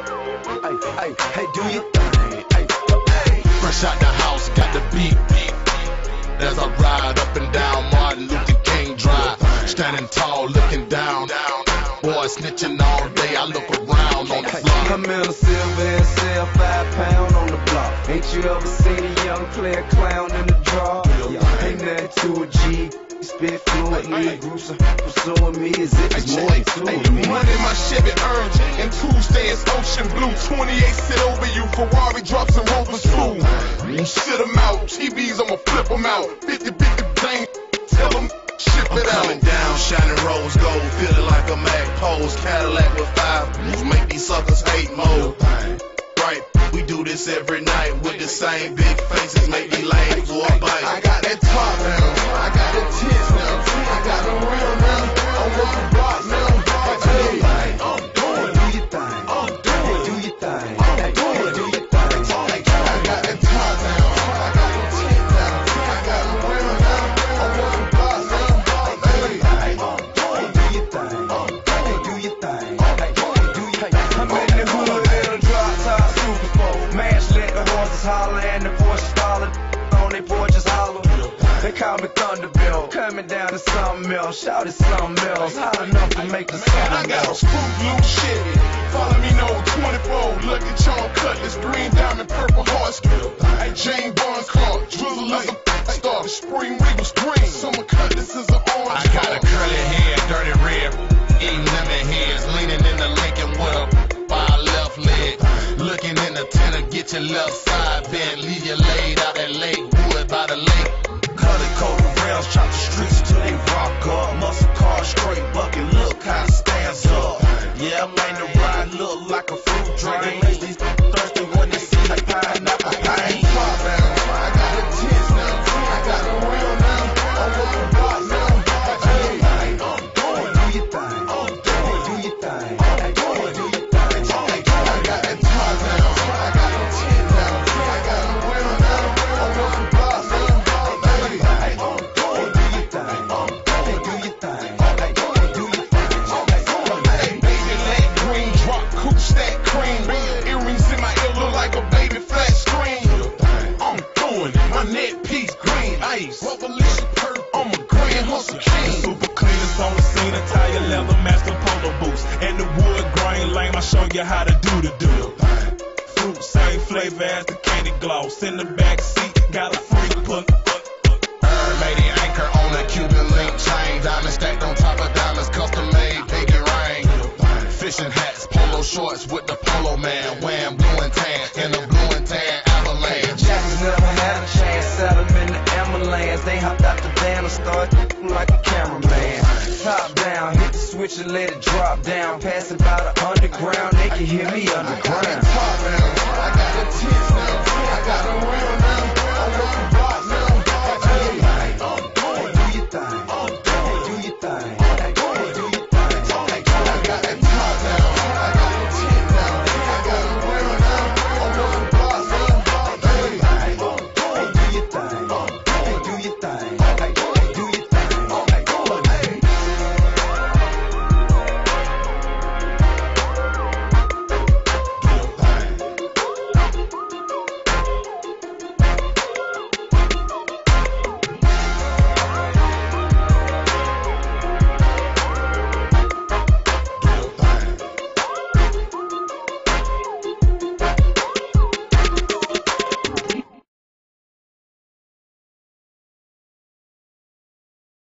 Hey, do your thing. Hey. Fresh out the house, got the beat. As I ride up and down Martin Luther King Drive, standing tall, looking down. Boy snitching all day, I look around on the floor. Come in a silver and sell 5 pound on the block. Ain't you ever seen a young player clown in the draw? Ain't nothing to a G. Spit fluently, groups are pursuing me as if it's more than 2 of me. One in my Chevy Urge, and Tuesday is ocean blue. 28 sit over you, Ferrari drops and Rovers fool. Shit them out, TVs I'ma flip them out. 50-50 bang, tell them ship it out. Coming down, shining rose gold, feeling like a Mac pose. Cadillac with 5 moves, make these suckers hate mode. Right, we do this every night with the same big faces, make me lame for a bite. I got that top now, I got that tits now, I got the real now, I'm working block now. Hey, I'm doing Do your thing. Do your thing. Do your thing. I got that top now, I got the tits now, I got the real now, I'm working block now. Hey, I'm doing Do your thing. Do your thing. I'm in the hood in a drop top Super Bowl. Mash let the horses holler and the Porsche dollar on they porches hollow. They call me Thunderbolt, coming down to something else. Shout it something else, hot enough to make the and I sun got a melt. screw blue Chevy. Follow me no 24. Look at John Cutlass, green diamond, purple horse. Hey, Jane Bond car, drizzle is a star. Spring Regal's green, summer Cutlass is an orange. I got a curly head, dirty red, eating lemon heads, leaning in the Lincoln with a by left leg. Looking in the tenor, get your left side bent, leave you laid out at Lake Wood by the lake. Colored coat rails, chop the streets till they rock up. Muscle car, straight bucket, look how it stands up. Yeah, I'm in the ride, look like a fruit drink. These thirsty when they see like pineapple pain. Top now, I got the tits now, I got the real now, I'm working block now. Hey, I'm doing Do your thing. Do your thing. Do your thing. I got that top now, I got the tits now, I got the real now, I'm working block now. Hey, I'm doing Do your thing. Do your thing. Do your thing. Hey, baby, let green drop, coupe stack cream. Earrings in my ear look like a baby flat screen. I'm doing it, my neck piece green ice. Revolution perk, I'm a grand hustle king. Super cleaners on the scene, entire leather match the polo boots. And the wood grain lame, I show you how to do the do. Fruit, same flavor as the candy gloss. In the back seat, got a free put. Made the anchor on a Cuban link chain. Diamond stacked on top of diamonds, custom made, pinky rain. Fishing hats, polo shorts with the polo man. Wearing blue and tan in the blue and tan avalanche. Jackers never had a chance, set them in the ambulance. They hopped out the van and started like a cameraman. Top down, hit the switch and let it drop down. Passing by the underground, they can hear me underground. Top